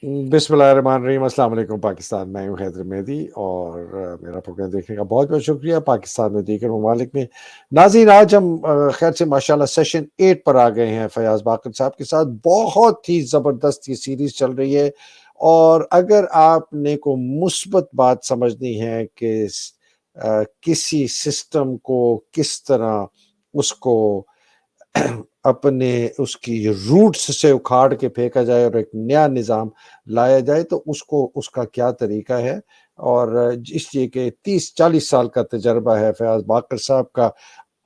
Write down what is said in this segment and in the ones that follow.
بسم اللہ الرحمن الرحیم۔ السلام علیکم پاکستان، میں ہوں حیدر مہدی اور میرا پروگرام دیکھنے کا بہت بہت شکریہ۔ پاکستان میں دیگر ممالک میں ناظرین، آج ہم خیر سے ماشاءاللہ سیشن 8 پر آ گئے ہیں فیاض باقر صاحب کے ساتھ۔ بہت ہی زبردست یہ سیریز چل رہی ہے، اور اگر آپ نے کو مثبت بات سمجھنی ہے کہ کسی سسٹم کو کس طرح اس کو اپنے اس کی روٹس سے اکھاڑ کے پھینکا جائے اور ایک نیا نظام لایا جائے، تو اس کا کیا طریقہ ہے، اور اس لیے کہ 30-40 سال کا تجربہ ہے فیاض باقر صاحب کا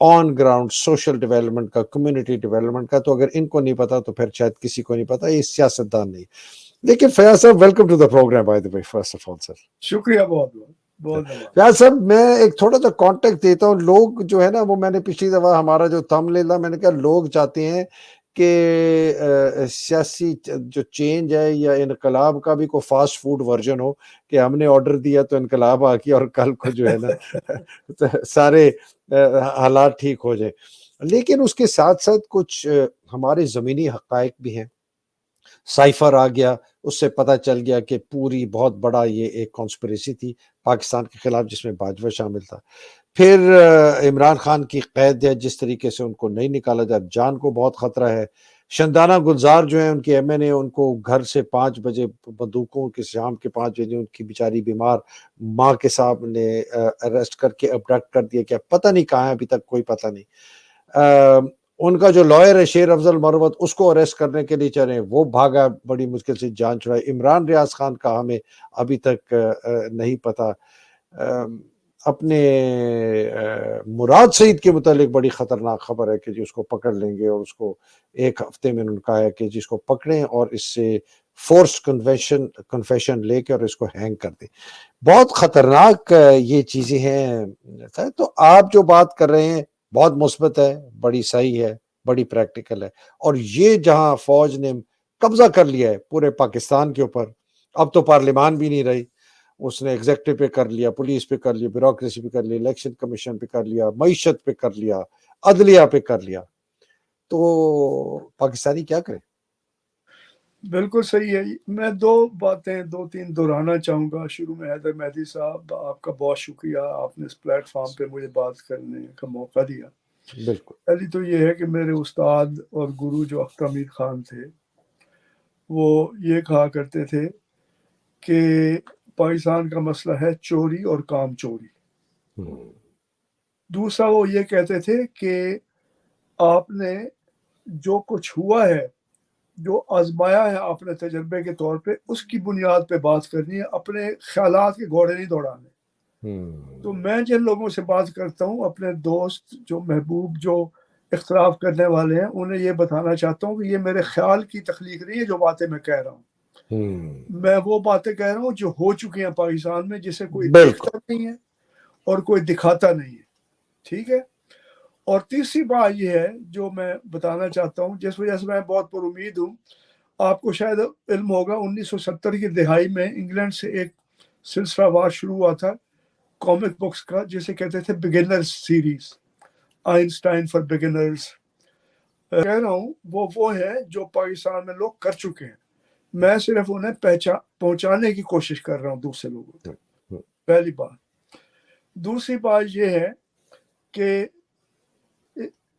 آن گراؤنڈ سوشل ڈیولپمنٹ کا، کمیونٹی ڈیولپمنٹ کا، تو اگر ان کو نہیں پتا تو پھر شاید کسی کو نہیں پتا، یہ سیاستدان نہیں۔ لیکن فیاض صاحب، welcome to the program by the way, first of all sir. شکریہ، بہت بہت بہت دھنیواد۔ فیاض صاحب، میں ایک تھوڑا سا کانٹیکٹ دیتا ہوں۔ لوگ جو ہے نا، وہ میں نے پچھلی دفعہ ہمارا جو تھم لے لا، میں نے کہا لوگ چاہتے ہیں کہ سیاسی جو چینج ہے یا انقلاب کا بھی کوئی فاسٹ فوڈ ورژن ہو، کہ ہم نے آرڈر دیا تو انقلاب آ گیا اور کل کو جو ہے نا سارے حالات ٹھیک ہو جائیں۔ لیکن اس کے ساتھ ساتھ کچھ ہمارے زمینی حقائق بھی ہیں۔ سائفر آ گیا، اس سے پتہ چل گیا کہ پوری بہت بڑا یہ ایک کانسپریسی تھی پاکستان کے خلاف، جس میں باجوہ شامل تھا۔ پھر عمران خان کی قید ہے، جس طریقے سے ان کو نہیں نکالا جائے، جان کو بہت خطرہ ہے۔ شندانہ گلزار جو ہیں ان کے ایم این اے، ان کو گھر سے 5 بجے بندوقوں کے، شام کے 5 بجے ان کی بیچاری بیمار ماں کے صاحب نے اریسٹ کر کے ابڈکٹ کر دیا، کہ پتہ نہیں کہاں ہے، ابھی تک کوئی پتہ نہیں۔ ان کا جو لائر ہے شیر افضل مروت، اس کو اریسٹ کرنے کے لیے چلے، وہ بھاگا، بڑی مشکل سے جان چھڑائی۔ عمران ریاض خان کا ہمیں ابھی تک نہیں پتا۔ اپنے مراد سعید کے متعلق بڑی خطرناک خبر ہے کہ جی اس کو پکڑ لیں گے، اور اس کو 1 ہفتے میں انہوں نے کہا ہے کہ جس کو پکڑیں اور اس سے فورس کنفیشن لے کے اور اس کو ہینگ کر دیں۔ بہت خطرناک یہ چیزیں ہیں۔ تو آپ جو بات کر رہے ہیں بہت مثبت ہے، بڑی صحیح ہے، بڑی پریکٹیکل ہے۔ اور یہ جہاں فوج نے قبضہ کر لیا ہے پورے پاکستان کے اوپر، اب تو پارلیمان بھی نہیں رہی، اس نے ایگزیکٹو پہ کر لیا، پولیس پہ کر لیا، بیوروکریسی پہ کر لیا، الیکشن کمیشن پہ کر لیا، معیشت پہ کر لیا، عدلیہ پہ کر لیا، تو پاکستانی کیا کرے؟ بالکل صحیح ہے۔ میں 2 3 دہرانا چاہوں گا۔ شروع میں حیدر مہدی صاحب، آپ کا بہت شکریہ، آپ نے اس پلیٹ فارم پہ مجھے بات کرنے کا موقع دیا۔ بالکل۔ پہلی تو یہ ہے کہ میرے استاد اور گرو جو اختر حمید خان تھے، وہ یہ کہا کرتے تھے کہ پاکستان کا مسئلہ ہے چوری اور کام چوری۔ دوسرا وہ یہ کہتے تھے کہ آپ نے جو کچھ ہوا ہے، جو آزمایا ہے اپنے تجربے کے طور پہ، اس کی بنیاد پہ بات کرنی ہے، اپنے خیالات کے گھوڑے نہیں دوڑانے۔ تو میں جن لوگوں سے بات کرتا ہوں، اپنے دوست جو محبوب جو اختلاف کرنے والے ہیں، انہیں یہ بتانا چاہتا ہوں کہ یہ میرے خیال کی تخلیق نہیں ہے جو باتیں میں کہہ رہا ہوں۔ میں وہ باتیں کہہ رہا ہوں جو ہو چکی ہیں پاکستان میں، جسے کوئی دیکھتا نہیں ہے اور کوئی دکھاتا نہیں ہے، ٹھیک ہے۔ اور تیسری بات یہ ہے جو میں بتانا چاہتا ہوں، جس وجہ سے میں بہت پر امید ہوں، آپ کو شاید علم ہوگا 1970 کی دہائی میں انگلینڈ سے ایک سلسلہ وار شروع ہوا تھا کامک بکس کا، جسے کہتے تھے beginners series, Einstein for beginners. کہہ رہا ہوں وہ ہے جو پاکستان میں لوگ کر چکے ہیں، میں صرف انہیں پہنچانے کی کوشش کر رہا ہوں دوسرے لوگوں تک، پہلی بات۔ دوسری بات یہ ہے کہ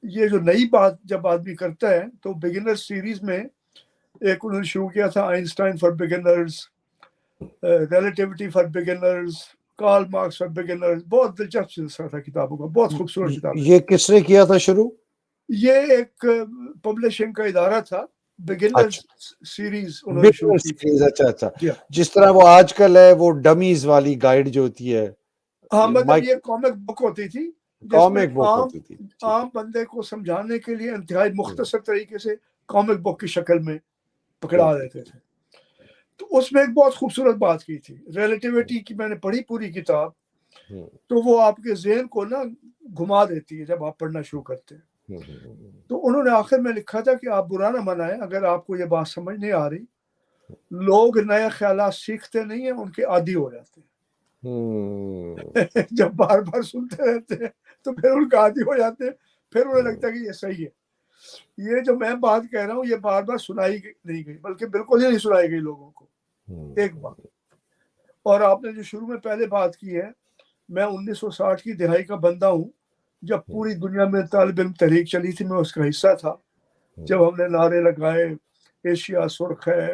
یہ جو نئی بات جب آدمی کرتا ہے تو بگنر سیریز میں ایک انہوں نے شروع کیا تھا Einstein for beginners, relativity for beginners, Karl Marx for beginners, بہت دلچسپ سلسلہ تھا کتابوں کا، بہت خوبصورت کتاب ہے۔ یہ کس نے کیا تھا شروع؟ یہ ایک پبلشنگ کا ادارہ تھا، بگنرز سیریز انہوں نے شروع کی تھی۔ اچھا، جس طرح وہ آج کل ہے وہ ڈمیز والی گائیڈ جو ہوتی ہے۔ ہاں، مطلب یہ کامک بک ہوتی تھی جس میں کامک بک ہوتی تھی، عام بندے کو سمجھانے کے لیے انتہائی مختصر طریقے سے کامک بک کی شکل میں پکڑا دیتے تھے۔ تو اس میں ایک بہت خوبصورت بات کی تھی، ریلیٹیوٹی کی میں نے پڑھی پوری کتاب، تو وہ آپ کے ذہن کو نا گھما دیتی ہے جب آپ پڑھنا شروع کرتے ہیں۔ تو انہوں نے آخر میں لکھا تھا کہ آپ برا نہ منائیں اگر آپ کو یہ بات سمجھ نہیں آ رہی، لوگ نئے خیالات سیکھتے نہیں ہیں، ان کے عادی ہو جاتے ہیں۔ جب بار بار سنتے رہتے ہیں تو پھر ان کا عادی ہو جاتے ہیں، پھر انہیں لگتا ہے کہ یہ صحیح ہے۔ یہ جو میں بات کہہ رہا ہوں یہ بار بار سنائی نہیں گئی، بلکہ بالکل ہی نہیں سنائی گئی لوگوں کو۔ ایک بات. اور آپ نے جو شروع میں پہلے بات کی ہے، میں 1960 کی دہائی کا بندہ ہوں، جب پوری دنیا میں طالب علم تحریک چلی تھی، میں اس کا حصہ تھا. جب ہم نے نعرے لگائے ایشیا سرخ ہے،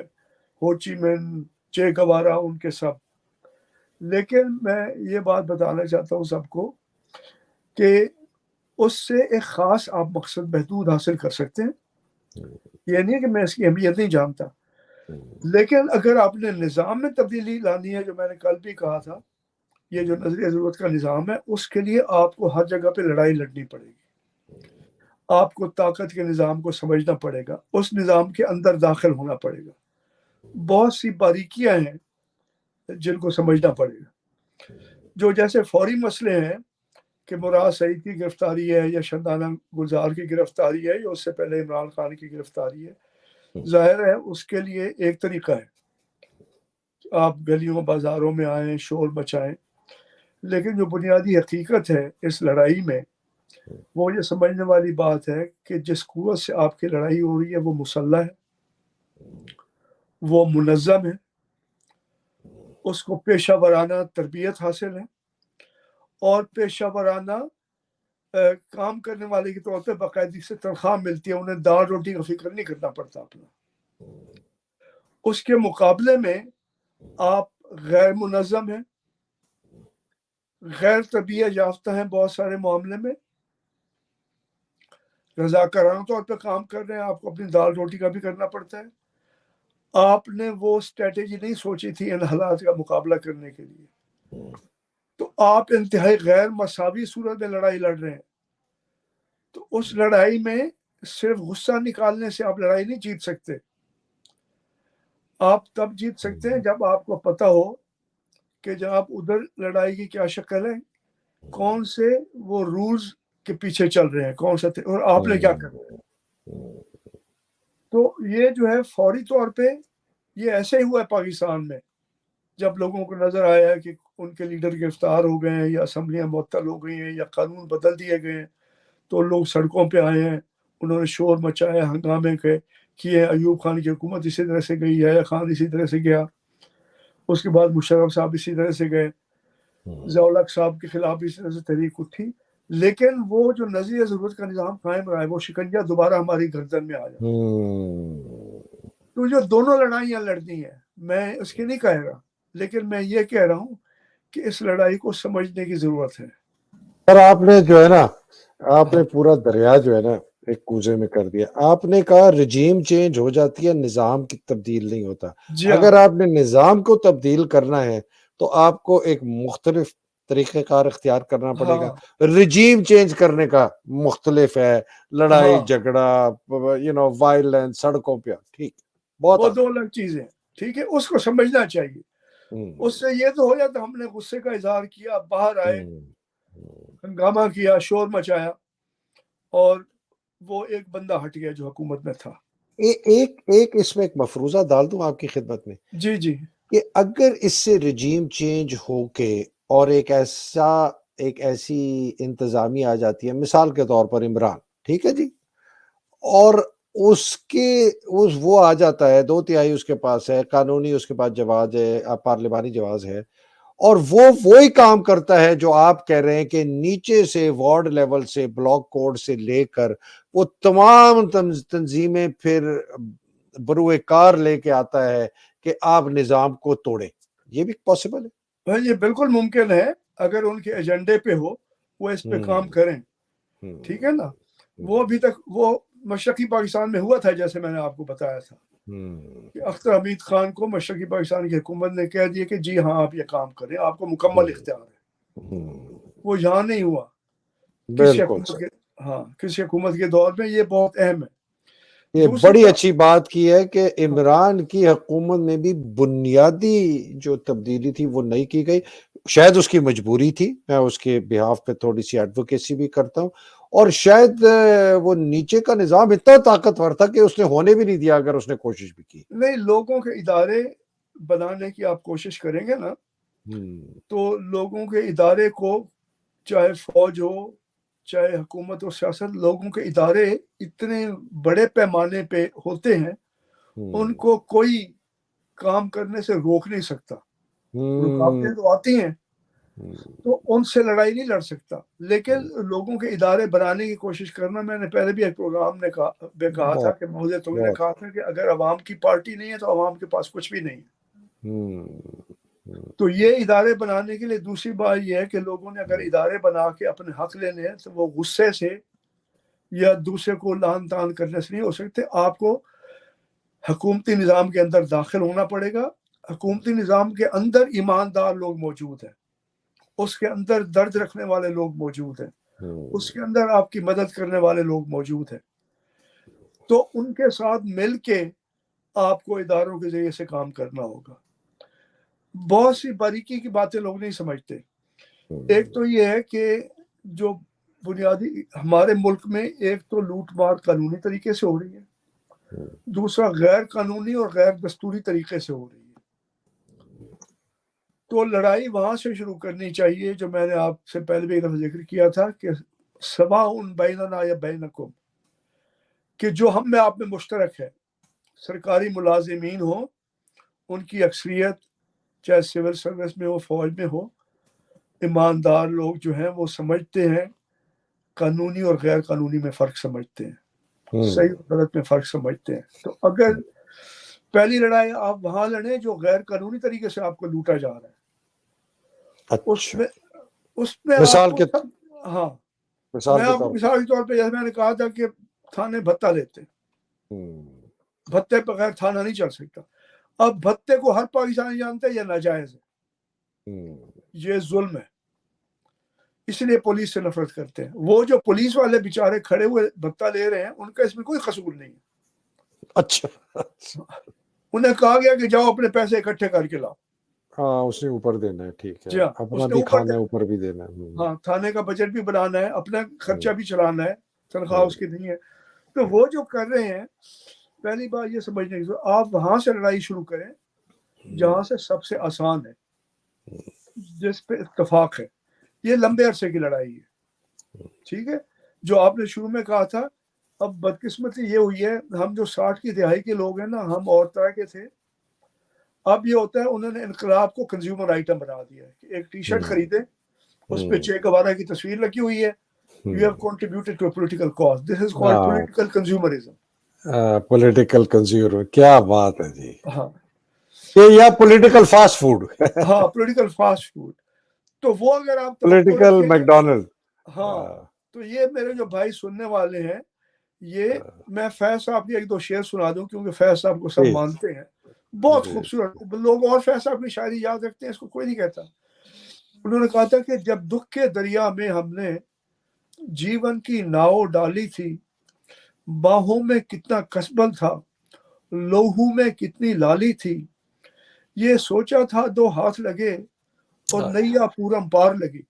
ہوچی مین، چے گوارا، ان کے سب. لیکن میں یہ بات بتانا چاہتا ہوں سب کو کہ اس سے ایک خاص آپ مقصد محدود حاصل کر سکتے ہیں. یہ نہیں ہے کہ میں اس کی اہمیت نہیں جانتا، لیکن اگر آپ نے نظام میں تبدیلی لانی ہے، جو میں نے کل بھی کہا تھا، یہ جو نظریہ ضرورت کا نظام ہے، اس کے لیے آپ کو ہر جگہ پہ لڑائی لڑنی پڑے گی. آپ کو طاقت کے نظام کو سمجھنا پڑے گا، اس نظام کے اندر داخل ہونا پڑے گا. بہت سی باریکیاں ہیں جن کو سمجھنا پڑے گا. جو جیسے فوری مسئلے ہیں کہ مراد سعید کی گرفتاری ہے یا شندانہ گلزار کی گرفتاری ہے یا اس سے پہلے عمران خان کی گرفتاری ہے، ظاہر ہے اس کے لیے ایک طریقہ ہے، آپ گلیوں بازاروں میں آئیں، شور مچائیں. لیکن جو بنیادی حقیقت ہے اس لڑائی میں، وہ یہ سمجھنے والی بات ہے کہ جس قوت سے آپ کی لڑائی ہو رہی ہے وہ مسلح ہے، وہ منظم ہے، اس کو پیشہ ورانہ تربیت حاصل ہے، اور پیشہ ورانہ کام کرنے والے کے طور پہ باقاعدگی سے تنخواہ ملتی ہے، انہیں دال روٹی کا فکر نہیں کرنا پڑتا اپنا. اس کے مقابلے میں آپ غیر منظم ہیں، غیر تربیت یافتہ ہیں، بہت سارے معاملے میں رضاکارانہ طور پہ کام کر رہے ہیں، آپ کو اپنی دال روٹی کا بھی کرنا پڑتا ہے. آپ نے وہ اسٹریٹجی نہیں سوچی تھی ان حالات کا مقابلہ کرنے کے لیے، تو آپ انتہائی غیر مساوی صورت میں لڑائی لڑ رہے ہیں. تو اس لڑائی میں صرف غصہ نکالنے سے آپ لڑائی نہیں جیت سکتے. آپ تب جیت سکتے ہیں جب آپ کو پتہ ہو کہ جناب ادھر لڑائی کی کیا شکل ہے، کون سے وہ رولز کے پیچھے چل رہے ہیں، کون سا اور آپ نے کیا کرنا ہے. تو یہ جو ہے فوری طور پہ یہ ایسے ہی ہوا ہے پاکستان میں، جب لوگوں کو نظر آیا ہے کہ ان کے لیڈر گرفتار ہو گئے ہیں یا اسمبلیاں معطل ہو گئی ہیں یا قانون بدل دیے گئے ہیں، تو لوگ سڑکوں پہ آئے ہیں، انہوں نے شور مچایا، ہنگامے کیے. ایوب خان کی حکومت اسی طرح سے گئی، یحییٰ خان اسی طرح سے گیا، اس کے بعد مشرف صاحب اسی طرح سے گئے، ضیاء صاحب کے خلاف بھی اسی طرح سے تحریک اٹھی. لیکن وہ جو نظریہ ضرورت کا نظام قائم رہا ہے، وہ شکنجہ دوبارہ ہماری گردن میں آ جاتا. تو جو دونوں لڑائیاں لڑنی ہیں، میں اس کی نہیں کہہ رہا، لیکن میں یہ کہہ رہا ہوں کہ اس لڑائی کو سمجھنے کی ضرورت ہے. سر آپ نے جو ہے نا، آپ نے پورا دریا جو ہے نا ایک کوزے میں کر دیا. آپ نے کہا رجیم چینج ہو جاتی ہے، نظام کی تبدیل نہیں ہوتا. جی ہاں، اگر آپ نے نظام کو تبدیل کرنا ہے تو آپ کو ایک مختلف طریقہ کار اختیار کرنا پڑے گا. ہاں رجیم چینج کرنے کا مختلف ہے، لڑائی ہاں، جھگڑا، وائلنس، سڑکوں پہ. ٹھیک، بہت وہ دو الگ چیزیں. ٹھیک ہے، اس کو سمجھنا چاہیے. اس سے یہ تو ہو جاتا ہم نے غصے کا اظہار کیا، باہر آئے، ہنگامہ کیا، شور مچایا، اور وہ ایک بندہ ہٹ گیا جو حکومت میں تھا. ایک اس میں ایک مفروضہ ڈال دوں آپ کی خدمت میں جی جی کہ اگر اس سے رجیم چینج ہو کے اور ایک ایسی انتظامی آ جاتی ہے، مثال کے طور پر عمران، ٹھیک ہے جی، اور وہ آ جاتا ہے، 2/3 اس کے پاس ہے، قانونی اس کے پاس جواز ہے، پارلیمانی جواز ہے، اور وہ وہی کام کرتا ہے جو آپ کہہ رہے ہیں کہ نیچے سے وارڈ لیول سے بلاک کوڈ سے لے کر وہ تمام تنظیمیں پھر بروئے کار لے کے آتا ہے کہ آپ نظام کو توڑیں. یہ بھی پاسبل ہے. یہ بالکل ممکن ہے اگر ان کے ایجنڈے پہ ہو، وہ اس پہ کام کریں. ٹھیک ہے نا. وہ ابھی تک وہ مشرقی پاکستان میں ہوا تھا، جیسے میں نے آپ کو بتایا تھا کہ اختر حمید خان کو مشرقی پاکستان کی حکومت نے کہہ دیا کہ جی ہاں آپ یہ کام کریں، آپ کو مکمل اختیار ہے. وہ یہاں نہیں ہوا بالکل سر، کسی حکومت کے دور میں. یہ بہت اہم ہے. یہ دوسری بڑی بات، اچھی بات کی ہے کہ عمران کی حکومت میں بھی بنیادی جو تبدیلی تھی وہ نہیں کی گئی. شاید اس کی مجبوری تھی، میں اس کے بہاف پہ تھوڑی سی ایڈوکیسی بھی کرتا ہوں، اور شاید وہ نیچے کا نظام اتنا طاقتور تھا کہ اس نے ہونے بھی نہیں دیا اگر اس نے کوشش بھی کی. نہیں، لوگوں کے ادارے بنانے کی آپ کوشش کریں گے نا، تو لوگوں کے ادارے کو، چاہے فوج ہو چاہے حکومت و سیاست، لوگوں کے ادارے اتنے بڑے پیمانے پہ ہوتے ہیں، ان کو کوئی کام کرنے سے روک نہیں سکتا. رکاوٹیں تو آتی ہیں تو ان سے لڑائی نہیں لڑ سکتا, لیکن لوگوں کے ادارے بنانے کی کوشش کرنا. میں نے پہلے بھی ایک پروگرام میں کہا تھا کہ مودے تم نے کہا تھا کہ اگر عوام کی پارٹی نہیں ہے تو عوام کے پاس کچھ بھی نہیں ہے. تو یہ ادارے بنانے کے لیے دوسری بات یہ ہے کہ لوگوں نے اگر ادارے بنا کے اپنے حق لینے ہیں تو وہ غصے سے یا دوسرے کو لان تان کرنے سے نہیں ہو سکتے. آپ کو حکومتی نظام کے اندر داخل ہونا پڑے گا. حکومتی نظام کے اندر ایماندار لوگ موجود ہیں, اس کے اندر درد رکھنے والے لوگ موجود ہیں, اس کے اندر آپ کی مدد کرنے والے لوگ موجود ہیں. تو ان کے ساتھ مل کے آپ کو اداروں کے ذریعے سے کام کرنا ہوگا. بہت سی باریکی کی باتیں لوگ نہیں سمجھتے. ایک تو یہ ہے کہ جو بنیادی ہمارے ملک میں ایک تو لوٹ مار قانونی طریقے سے ہو رہی ہے, دوسرا غیر قانونی اور غیر دستوری طریقے سے ہو رہی ہے. تو لڑائی وہاں سے شروع کرنی چاہیے جو میں نے آپ سے پہلے بھی ایک دفعہ ذکر کیا تھا کہ سواء بیننا یا بینکم, کہ جو ہم میں آپ میں مشترک ہے. سرکاری ملازمین ہوں, ان کی اکثریت چاہے سول سروس میں ہو, فوج میں ہو, ایماندار لوگ جو ہیں وہ سمجھتے ہیں, قانونی اور غیر قانونی میں فرق سمجھتے ہیں, صحیح اور غلط میں فرق سمجھتے ہیں. تو اگر پہلی لڑائی آپ وہاں لڑیں جو غیر قانونی طریقے سے آپ کو لوٹا جا رہا ہے, اس میں مثال آپ کے کو ہاں میں آپ کو مثال کے طور پہ جیسے میں نے کہا تھا کہ تھانے بھتہ لیتے, بھتے بغیر تھانہ نہیں چل سکتا. اب بھتے کو ہر پاکستانی جانتا ہے یہ ناجائز ہے, یہ ظلم ہے, اس لیے پولیس سے نفرت کرتے ہیں. وہ جو پولیس والے بیچارے کھڑے ہوئے بھتہ لے رہے ہیں ان کا اس میں کوئی قصور نہیں ہے. اچھا, انہیں کہا گیا کہ جاؤ اپنے پیسے اکٹھے کر کے لاؤ. ہاں اس نے اوپر دینا ہے, ٹھیک ہے, جی ہاں, اپنا بھی کھانا ہے, اوپر بھی دینا ہے. ہاں, تھانے کا بجٹ بھی بنانا ہے, اپنا خرچہ بھی چلانا ہے, تنخواہ اس کی نہیں ہے. تو وہ جو کر رہے ہیں, پہلی بات یہ سمجھنے کی ضرورت, آپ وہاں سے لڑائی شروع کریں جہاں سے سب سے آسان ہے, جس پہ اتفاق ہے. یہ لمبے عرصے کی لڑائی ہے, ٹھیک ہے. جو آپ نے شروع میں کہا تھا, اب بدقسمتی یہ ہوئی ہے, ہم جو 60 کی دہائی کے لوگ ہیں نا, ہم اور طرح کے تھے. اب یہ ہوتا ہے انہوں نے انقلاب کو کنزیومر آئٹم بنا دیا ہے کہ ایک ٹی شرٹ خریدے, اس پہ چے گوارا کی تصویر لگی ہوئی ہے, you have contributed to a political cause. This is called political consumerism. Political consumer, کیا بات ہے جی. ہاں, یا پولیٹیکل فاسٹ فوڈ. ہاں, پولیٹیکل فاسٹ فوڈ. تو وہ اگر آپ پولیٹیکل میکڈونلڈ. ہاں, تو یہ میرے جو بھائی سننے والے ہیں, یہ میں فیض صاحب کی ایک دو شعر سنا دوں کیونکہ فیض صاحب کو سب مانتے ہیں. بہت خوبصورت لوگ, اور فیض صاحب کی شاعری یاد رکھتے ہیں, اس کو کوئی نہیں کہتا. انہوں نے کہا تھا کہ جب دکھ کے دریا میں ہم نے جیون کی ناؤ ڈالی تھی, باہوں میں کتنا کسبل تھا, لوہوں میں کتنی لالی تھی, یہ سوچا تھا 2 ہاتھ لگے اور نیا پورم پار لگی.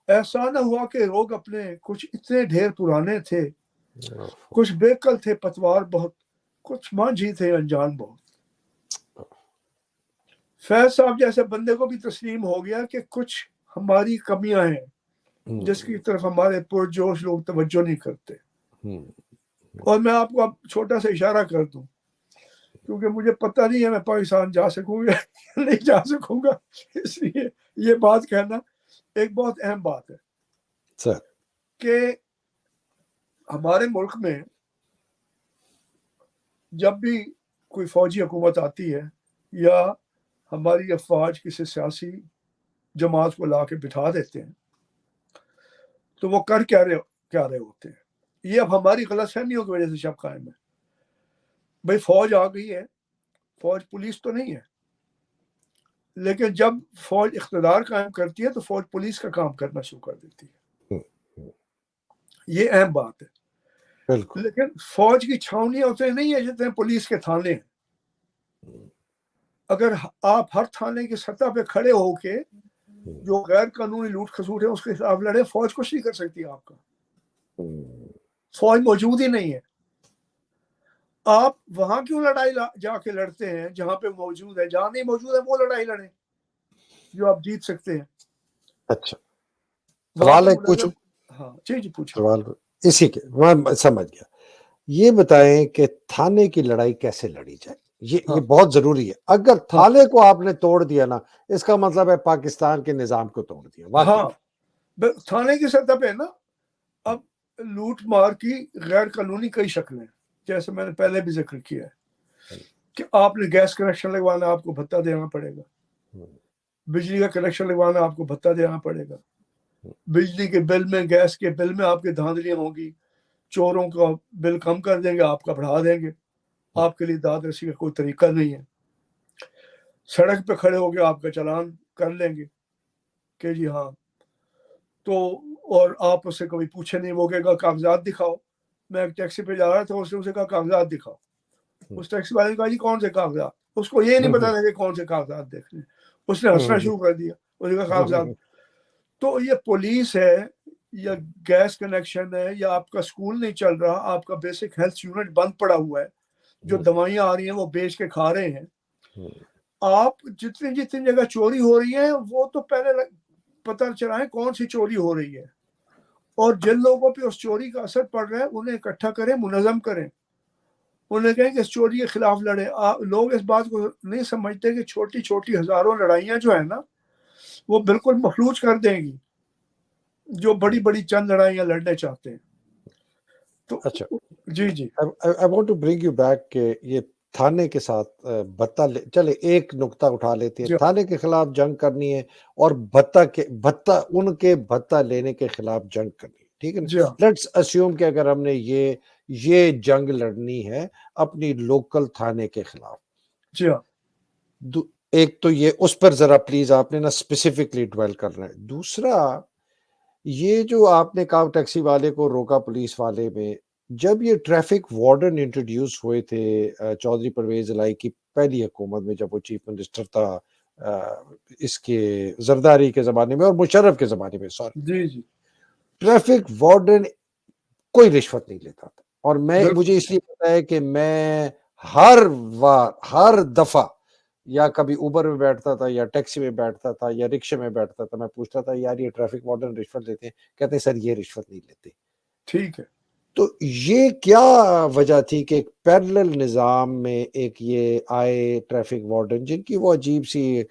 ایسا نہ ہوا کہ روگ اپنے کچھ اتنے ڈھیر پرانے تھے, کچھ بیکل تھے پتوار بہت, کچھ مانجھی تھے انجان بہت. فیض صاحب جیسے بندے کو بھی تسلیم ہو گیا کہ کچھ ہماری کمیاں ہیں جس کی طرف ہمارے پرجوش لوگ توجہ نہیں کرتے. اور میں آپ کو اب چھوٹا سا اشارہ کر دوں, کیونکہ مجھے پتہ نہیں ہے میں پاکستان جا سکوں گا یا نہیں جا سکوں گا, اس لیے یہ بات کہنا ایک بہت اہم بات ہے کہ ہمارے ملک میں جب بھی کوئی فوجی حکومت آتی ہے یا ہماری افواج کسی سیاسی جماعت کو لا کے بٹھا دیتے ہیں, تو وہ کر کیا رہے ہوتے ہیں. یہ اب ہماری غلط فہمیوں کی وجہ سے شب قائم ہے. بھائی فوج آ گئی ہے, فوج پولیس تو نہیں ہے, لیکن جب فوج اقتدار قائم کرتی ہے تو فوج پولیس کا کام کرنا شروع کر دیتی ہے. یہ اہم بات ہے. لیکن فوج کی چھاونیاں اتنے نہیں ہے جتنے پولیس کے تھانے ہیں. اگر آپ ہر تھانے کی سطح پہ کھڑے ہو کے جو غیر قانونی لوٹ کھسوٹ ہے اس کے خلاف لڑے, فوج کچھ نہیں کر سکتی آپ کا. فوج موجود ہی نہیں ہے. آپ وہاں کیوں لڑائی جا کے لڑتے ہیں جہاں پہ موجود ہے؟ جہاں نہیں موجود ہے وہ لڑائی لڑیں جو آپ جیت سکتے ہیں. اچھا, سوال ہے پوچھوں؟ ہاں جی پوچھو. سوال اسی کے میں سمجھ گیا. یہ بتائیں کہ تھانے کی لڑائی کیسے لڑی جائے؟ یہ ہاں بہت ضروری ہے. اگر ہاں تھالے کو آپ نے توڑ دیا نا، اس کا مطلب ہے پاکستان کے نظام کو توڑ دیا واقعی. ہاں تھانے کی سطح پہ نا اب لوٹ مار کی غیر قانونی کئی شکلیں ہیں، جیسے میں نے پہلے بھی ذکر کیا ہے کہ آپ نے گیس کنیکشن لگوانا آپ کو بھتہ دینا پڑے گا، بجلی کا کنیکشن لگوانا آپ کو بھتہ دینا پڑے گا، بجلی کے بل میں گیس کے بل میں آپ کی دھاندلیاں ہوں گی، چوروں کا بل کم کر دیں گے، آپ کا بڑھا دیں گے، آپ کے لیے داد رسی کا کوئی طریقہ نہیں ہے. سڑک پہ کھڑے ہو کے آپ کا چلان کر لیں گے کہ جی ہاں، تو اور آپ اس سے کبھی پوچھے نہیں، وہ کہے گا کاغذات دکھاؤ. میں ایک ٹیکسی پہ جا رہا تھا، اس نے اسے کہا کاغذات دکھاؤ. اس ٹیکسی والے نے کہا جی کون سے کاغذات؟ اس کو یہ نہیں پتا تھا کہ کون سے کاغذات دیکھنے. اس نے ہنسنا شروع کر دیا، اس نے کہا کاغذات. تو یہ پولیس ہے یا گیس کنیکشن ہے یا آپ کا اسکول نہیں چل رہا، آپ کا بیسک ہیلتھ یونٹ بند پڑا ہوا ہے، جو دوائیاں آ رہی ہیں وہ بیچ کے کھا رہے ہیں. آپ جتنی جگہ چوری ہو رہی ہے وہ تو پہلے پتہ چلا ہے کون سی چوری ہو رہی ہے، اور جن لوگوں پہ اس چوری کا اثر پڑ رہا ہے انہیں اکٹھا کریں، منظم کریں، انہیں کہیں کہ اس چوری کے خلاف لڑیں. لوگ اس بات کو نہیں سمجھتے کہ چھوٹی چھوٹی ہزاروں لڑائیاں جو ہیں نا وہ بالکل مفلوج کر دیں گی جو بڑی بڑی چند لڑائیاں لڑنے چاہتے ہیں. تو اچھا، جی جی I want to bring you back کہ یہ تھانے کے ساتھ بھتہ چلے ایک نقطہ اٹھا لیتے ہیں. جی تھانے کے خلاف جنگ کرنی ہے اور ان کے بھتہ لینے کے خلاف جنگ کرنی ہے، ٹھیک ہے نا. جی ہاں لیٹس اسیوم کہ اگر ہم نے یہ جنگ لڑنی ہے اپنی لوکل تھانے کے خلاف، جی ہاں ایک تو یہ اس پر ذرا پلیز آپ نے نا اسپیسیفکلی ڈویل کرنا ہے. دوسرا یہ جو آپ نے کہا ٹیکسی والے کو روکا پولیس والے میں، جب یہ ٹریفک وارڈن انٹروڈیوس ہوئے تھے چودھری پرویز الہی کی پہلی حکومت میں، جب وہ چیف منسٹر تھا اس کے زرداری کے زمانے میں اور مشرف کے زمانے میں، سوری، جی جی ٹریفک وارڈن کوئی رشوت نہیں لیتا تھا. اور مجھے بالکل اس لیے پتا ہے کہ میں ہر دفعہ یا کبھی اوبر میں بیٹھتا تھا یا ٹیکسی میں بیٹھتا تھا یا رکشے میں بیٹھتا تھا، میں پوچھتا تھا یار یہ ٹریفک وارڈن رشوت لیتے ہیں؟ کہتے ہیں سر یہ رشوت نہیں لیتے. ٹھیک ہے. تو یہ کیا وجہ تھی کہ ایک پیرلل نظام میں ایک یہ آئے ٹریفک وارڈن جن کی وہ عجیب سی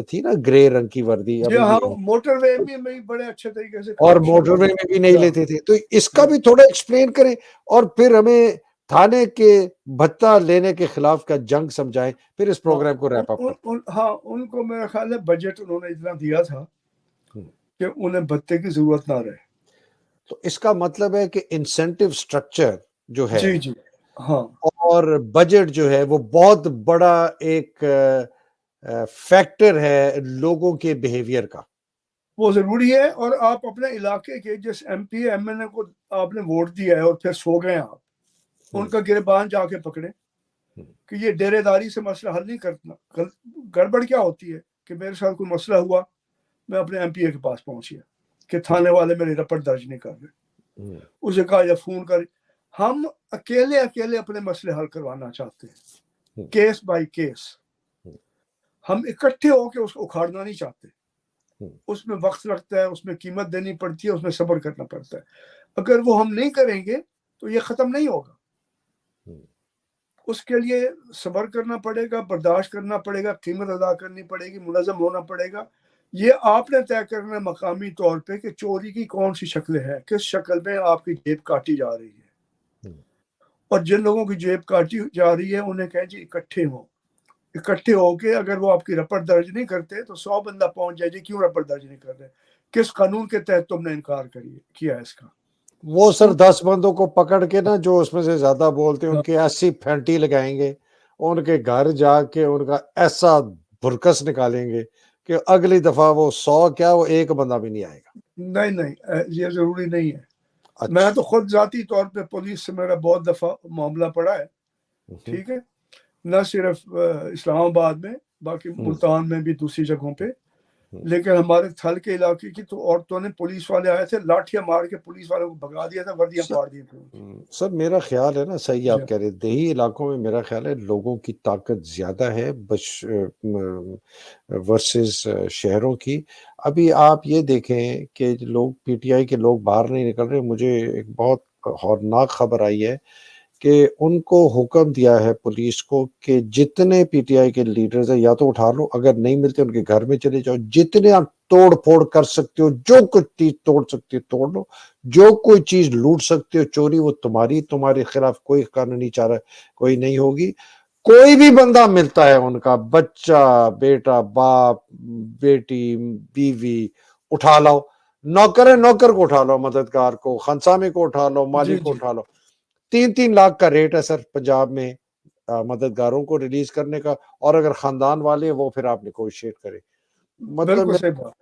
تھی نا، گرے رنگ کی وردی، جی ابھی ہاں بھی، موٹر وے میں بڑے اچھے طریقے سے اور کام شروع موٹر وے میں بھی نہیں کیا. لیتے تھے. تو اس کا بھی تھوڑا ایکسپلین کریں اور پھر ہمیں تھانے کے بھتہ لینے کے خلاف کا جنگ سمجھائیں، پھر اس ہاں پروگرام کو ریپ اپ کرتے ہاں ان کو میرا خیال ہے بجٹ انہوں نے اتنا دیا تھا ہیں. کہ انہیں بھتے کی ضرورت نہ رہے. تو اس کا مطلب ہے کہ انسینٹیو سٹرکچر جو ہے جی جی ہاں اور بجٹ جو ہے وہ بہت بڑا ایک فیکٹر ہے لوگوں کے بیہیویئر کا. وہ ضروری ہے. اور آپ اپنے علاقے کے جس ایم پی ایم این اے کو آپ نے ووٹ دیا ہے اور پھر سو گئے آپ، ان کا گربان جا کے پکڑے کہ یہ ڈیرے داری سے مسئلہ حل نہیں کرنا. گڑبڑ کیا ہوتی ہے کہ میرے ساتھ کوئی مسئلہ ہوا، میں اپنے ایم پی اے کے پاس پہنچ گیا کہ تھانے والے میری رپورٹ درج نہیں کر رہے. اسے کہا یا فون کر. ہم اکیلے اپنے مسئلے حل کروانا چاہتے ہیں، کیس بائی کیس. ہم اکٹھے ہو کے اس کو اکھاڑنا نہیں چاہتے. اس میں وقت لگتا ہے، اس میں قیمت دینی پڑتی ہے، اس میں صبر کرنا پڑتا ہے. اگر وہ ہم نہیں کریں گے تو یہ ختم نہیں ہوگا. اس کے لیے صبر کرنا پڑے گا، برداشت کرنا پڑے گا، قیمت ادا کرنی پڑے گی، منظم ہونا پڑے گا. یہ آپ نے طے کرنا ہے مقامی طور پہ کہ چوری کی کون سی شکلیں ہیں، کس شکل میں آپ کی جیب کاٹی جا رہی ہے. اور جن لوگوں کی جیب کاٹی جا رہی ہے انہیں کہیں جی اکٹھے ہو کے اگر وہ آپ کی رپورٹ درج نہیں کرتے تو 100 بندہ پہنچ جائے جی کیوں رپورٹ درج نہیں کر رہے، کس قانون کے تحت تم نے انکار کیا ہے اس کا. وہ سر 10 بندوں کو پکڑ کے نا جو اس میں سے زیادہ بولتے ہیں ان کی ایسی پھینٹی لگائیں گے، ان کے گھر جا کے ان کا ایسا بھرکس نکالیں گے کہ اگلی دفعہ وہ 100 کیا وہ ایک بندہ بھی نہیں آئے گا. نہیں یہ ضروری نہیں ہے. میں اچھا تو خود ذاتی طور پہ پولیس سے میرا بہت دفعہ معاملہ پڑا ہے، ٹھیک ہے، نہ صرف اسلام آباد میں، باقی ملتان میں بھی دوسری جگہوں پہ. لیکن ہمارے تھل کے علاقے کی تو عورتوں نے، پولیس والے آئے تھے لاٹھیاں مار کے پولیس والوں کو بھگا دیا تھا، وردیاں پاڑ دی تھیں. سر میرا خیال ہے نا، صحیح جی آپ کہہ رہے، دیہی علاقوں میں میرا خیال ہے لوگوں کی طاقت زیادہ ہے ورسز شہروں کی. ابھی آپ یہ دیکھیں کہ لوگ پی ٹی آئی کے لوگ باہر نہیں نکل رہے. مجھے ایک بہت ہولناک خبر آئی ہے کہ ان کو حکم دیا ہے پولیس کو کہ جتنے پی ٹی آئی کے لیڈرز ہیں یا تو اٹھا لو، اگر نہیں ملتے ان کے گھر میں چلے جاؤ، جتنے آپ توڑ پھوڑ کر سکتے ہو، جو کچھ چیز توڑ سکتے ہو توڑ لو، جو کوئی چیز لوٹ سکتے ہو چوری وہ تمہارے خلاف کوئی قانونی چارہ کوئی نہیں ہوگی۔ کوئی بھی بندہ ملتا ہے ان کا، بچہ، بیٹا، باپ، بیٹی، بیوی، اٹھا لاؤ، نوکر ہے نوکر کو اٹھا لو، مددگار کو، خانسامے کو اٹھا لو، مالی جی کو جی اٹھا لو۔ 3-3 لاکھ کا ریٹ ہے سر پنجاب میں مددگاروں کو ریلیز کرنے کا، اور اگر خاندان والے وہ پھر آپ نیگوشیٹ کرے۔ مطلب بالکل صحیح بات۔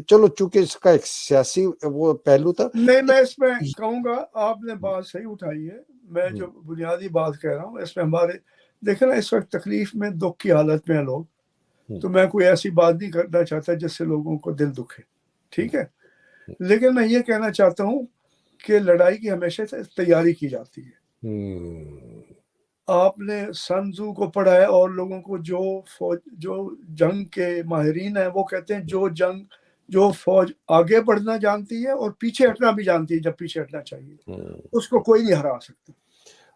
چلو چونکہ اس کا ایک سیاسی وہ پہلو تھا۔ نہیں، میں اس میں کہوں گا آپ نے بات صحیح اٹھائی ہے۔ میں جو بنیادی بات کہہ رہا ہوں اس میں ہمارے دیکھیں نا اس وقت تکلیف میں، دکھ کی حالت میں ہیں لوگ، تو میں کوئی ایسی بات نہیں کرنا چاہتا جس سے لوگوں کو دل دکھے، ٹھیک ہے، لیکن میں یہ کہنا چاہتا ہوں کہ لڑائی کی ہمیشہ سے تیاری کی جاتی ہے۔ آپ نے سنزو کو پڑھا ہے اور لوگوں کو جو جنگ کے ماہرین ہیں وہ کہتے ہیں جو فوج آگے بڑھنا جانتی ہے اور پیچھے ہٹنا بھی جانتی ہے جب پیچھے ہٹنا چاہیے، اس کو کوئی نہیں ہرا سکتا۔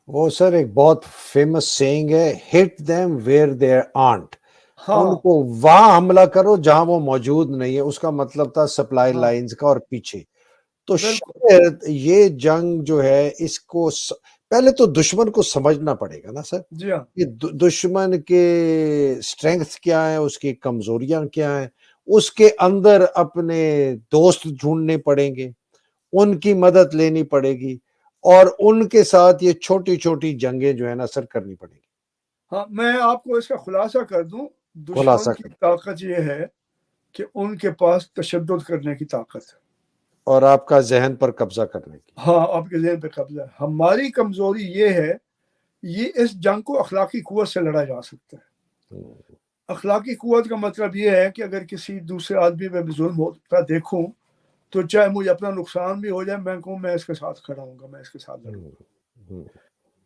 وہ سر ایک بہت فیمس سینگ ہے، hit them where they ain't, ان کو وہاں حملہ کرو جہاں وہ موجود نہیں ہے۔ اس کا مطلب تھا سپلائی لائنز کا اور پیچھے۔ تو بالکل شاید یہ جنگ جو ہے اس کو پہلے تو دشمن کو سمجھنا پڑے گا نا سر، جی ہاں، کہ دشمن کے سٹرینگتھ کیا ہیں، اس کی کمزوریاں کیا ہیں، اس کے اندر اپنے دوست ڈھونڈنے پڑیں گے، ان کی مدد لینی پڑے گی، اور ان کے ساتھ یہ چھوٹی چھوٹی جنگیں جو ہے نا سر کرنی پڑے گی۔ ہاں، میں آپ کو اس کا خلاصہ کر دوں۔ خلاصہ دشمن کی طاقت یہ ہے کہ ان کے پاس تشدد کرنے کی طاقت ہے، اور آپ کا ذہن پر قبضہ کرنے کی۔ ہاں، آپ کے ذہن پہ قبضہ ہے۔ ہماری کمزوری یہ ہے، یہ اس جنگ کو اخلاقی قوت سے لڑا جا سکتا ہے۔ اخلاقی قوت کا مطلب یہ ہے کہ اگر کسی دوسرے آدمی میں ظلم ہوتا دیکھوں تو چاہے مجھے اپنا نقصان بھی ہو جائے، میں کہوں میں اس کے ساتھ کھڑا ہوں گا، میں اس کے ساتھ لڑوں گا۔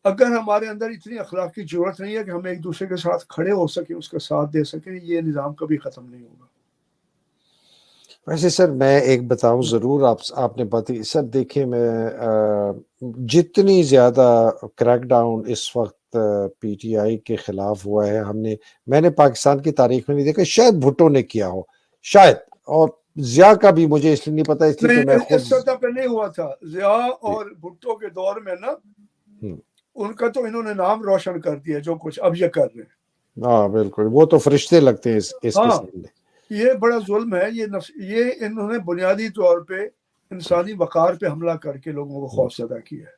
اگر ہمارے اندر اتنی اخلاق کی ضرورت نہیں ہے کہ ہم ایک دوسرے کے ساتھ کھڑے ہو سکیں، اس کا ساتھ دے سکیں، یہ نظام کبھی ختم نہیں ہوگا۔ ویسے سر میں ایک بتاؤں ضرور، آپ نے بات سر دیکھیں، میں جتنی زیادہ کریک ڈاؤن اس وقت پی ٹی آئی کے خلاف ہوا ہے، میں نے پاکستان کی تاریخ میں نہیں دیکھا، شاید بھٹو نے کیا ہو شاید، اور ضیاء کا بھی مجھے اس لیے نہیں پتا، اس لیے کہ میں نہیں، خود اس سطح پہ نہیں ہوا تھا۔ ضیاء اور بھٹو کے دور میں نا ان کا تو انہوں نے نام روشن کر دیا جو کچھ اب یہ کر رہے ہیں۔ ہاں بالکل، وہ تو فرشتے لگتے ہیں اس کے ہاں، سامنے۔ یہ بڑا ظلم ہے، یہ انہوں نے بنیادی طور پہ انسانی وقار پہ حملہ کر کے لوگوں کو خوف زدہ کیا ہے۔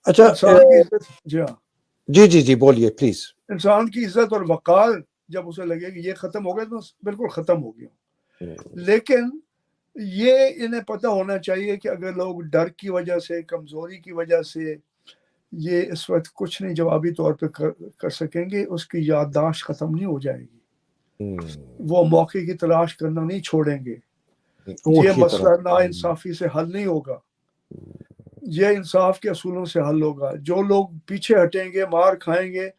اچھا انسان کی عزت، جی ہاں، جی بولیے پلیز۔ انسان کی عزت اور وقار جب اسے لگے کہ یہ ختم ہو گیا تو بالکل ختم ہو گیا۔ لیکن یہ انہیں پتہ ہونا چاہیے کہ اگر لوگ ڈر کی وجہ سے، کمزوری کی وجہ سے یہ اس وقت کچھ نہیں جوابی طور پہ کر سکیں گے، اس کی یادداشت ختم نہیں ہو جائے گی، وہ موقع کی تلاش کرنا نہیں چھوڑیں گے، یہ مسئلہ نا انصافی سے حل نہیں ہوگا، یہ انصاف کے اصولوں سے حل ہوگا۔ جو لوگ پیچھے ہٹیں گے، مار کھائیں گے،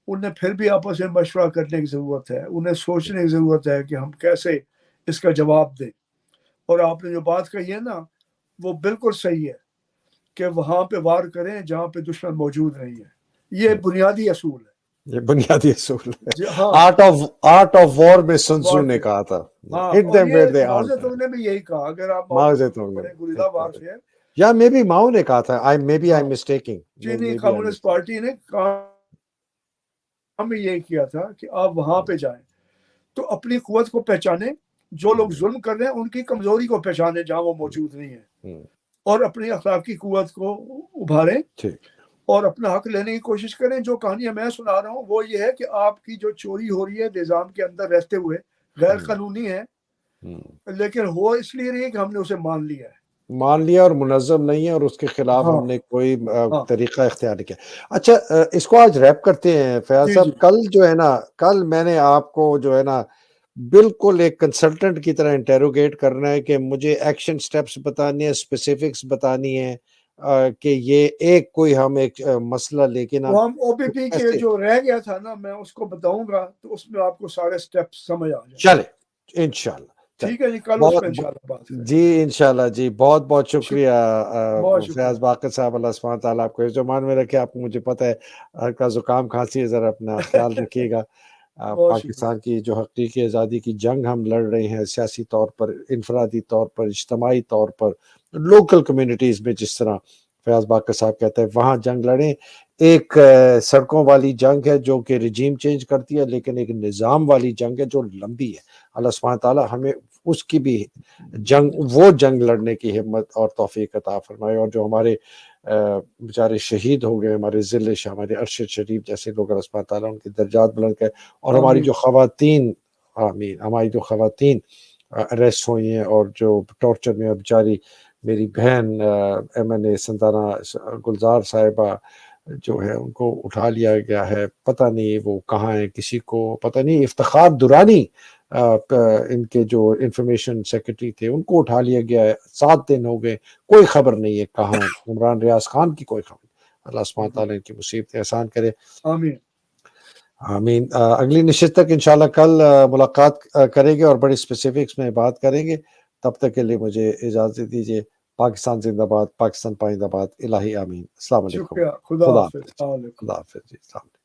انہیں پھر بھی آپس میں مشورہ کرنے کی ضرورت ہے، انہیں سوچنے کی ضرورت ہے کہ ہم کیسے اس کا جواب دیں۔ اور آپ نے جو بات کہی ہے نا وہ بالکل صحیح ہے کہ وہاں پہ وار کریں جہاں پہ دشمن موجود نہیں ہے، یہ بنیادی اصول ہے، یہ بنیادی اصول ہے۔ جی ہاں، آرٹ آف وار میں سنسو نے کہا تھا، ہاں، ہٹ اور دیم یہ ویئر دے ماؤ آرٹ، زیدونگ نے بھی یہی کہا، اگر آپ ماؤ ماؤ زیدونگ کو زیدونگ پڑھیں، نے، گوریلا وارفیئر، یا مے بی ماؤ نے کہا تھا، maybe ہاں، I'm mistaking، چینی maybe I'm communist mistaken۔ Party نے کام یہی کیا تھا کہ آپ وہاں پہ جائیں تو اپنی قوت کو پہچانیں، جو لوگ ظلم کر رہے ہیں ان کی کمزوری کو پہچانیں جہاں وہ موجود نہیں ہے، اور اپنی اخلاقی قوت کو ابھاریں اور اپنا حق لینے کی کوشش کریں۔ جو کہانیاں میں سنا رہا ہوں وہ یہ ہے کہ آپ کی جو چوری ہو رہی ہے نظام کے اندر رہتے ہوئے غیر قانونی ہے، لیکن ہو اس لیے رہی ہے کہ ہم نے اسے مان لیا اور منظم نہیں ہے، اور اس کے خلاف ہاں ہم نے کوئی ہاں، طریقہ اختیار کیا۔ اچھا اس کو آج ریپ کرتے ہیں فیاض جی صاحب۔ جی، کل جو ہے نا، کل میں نے آپ کو جو ہے نا بالکل ایک کنسلٹنٹ کی طرح انٹیروگیٹ کرنا ہے کہ مجھے ایکشن سٹیپس بتانی ہے، اسپیسیفکس بتانی ہے، کہ یہ ہم ایک مسئلہ لے کے نا وہ ہم او پی پی کے ایسے جو رہ گیا تھا نا میں اس کو بتاؤں گا تو اس میں آپ کو سارے سٹیپ سمجھ آ جائیں گے۔ چلے انشاءاللہ۔ ٹھیک ہے جی، کل اس بہت پہ انشاءاللہ بات کریں گے۔ جی انشاءاللہ جی، بہت بہت شکریہ بہت شکریہ۔ فیاض باقر صاحب، اللہ سبحانہ تعالیٰ آپ کو حفظ و امان میں رکھے. آپ کو مجھے پتہ ہے آپ کا زکام کھانسی ہے، ذرا اپنا خیال رکھیے گا. بہت شکریہ۔ پاکستان کی جو حقیقی آزادی کی جنگ ہم لڑ رہے ہیں، سیاسی طور پر، انفرادی طور پر، اجتماعی طور پر، لوکل کمیونٹیز میں، جس طرح فیاض باقر صاحب کہتے ہیں وہاں جنگ لڑیں. ایک سڑکوں والی جنگ ہے جو کہ رجیم چینج کرتی ہے، لیکن ایک نظام والی جنگ ہے جو لمبی ہے. اللہ سبحانہ تعالیٰ ہمیں اس کی بھی وہ جنگ لڑنے کی ہمت اور توفیق عطا فرمائے. اور جو ہمارے بیچارے شہید ہو گئے، ہمارے ضلع ہمارے ارشد شریف جیسے لوگ، اللہ سبحانہ تعالیٰ ان کے درجات بلند کرے. اور ہماری جو خواتین، آمین، ہماری جو خواتین اریسٹ ہوئی ہیں اور جو ٹارچر میں، بیچاری میری بہن ایم این اے سنتانہ گلزار صاحبہ جو ہے، ان کو اٹھا لیا گیا ہے، پتہ نہیں وہ کہاں ہیں، کسی کو پتہ نہیں. افتخار درانی ان کے جو انفارمیشن سیکرٹری تھے، ان کو اٹھا لیا گیا ہے. 7 دن ہو گئے، کوئی خبر نہیں ہے کہاں ہیں. عمران ریاض خان کی کوئی خبر نہیں. اللہ سبحانہ تعالیٰ ان کی مصیبتیں آسان کرے. آمین آمین. اگلی نشست تک انشاءاللہ کل ملاقات کریں گے اور بڑی اسپیسیفکس میں بات کریں گے. تب تک کے لیے مجھے اجازت دیجیے. پاکستان زندہ باد، پاکستان پائندہ باد. الہی آمین. السلام علیکم. شکریہ، خدا حافظ، السلام علیکم. خدا حافظ جی. السلام علیکم.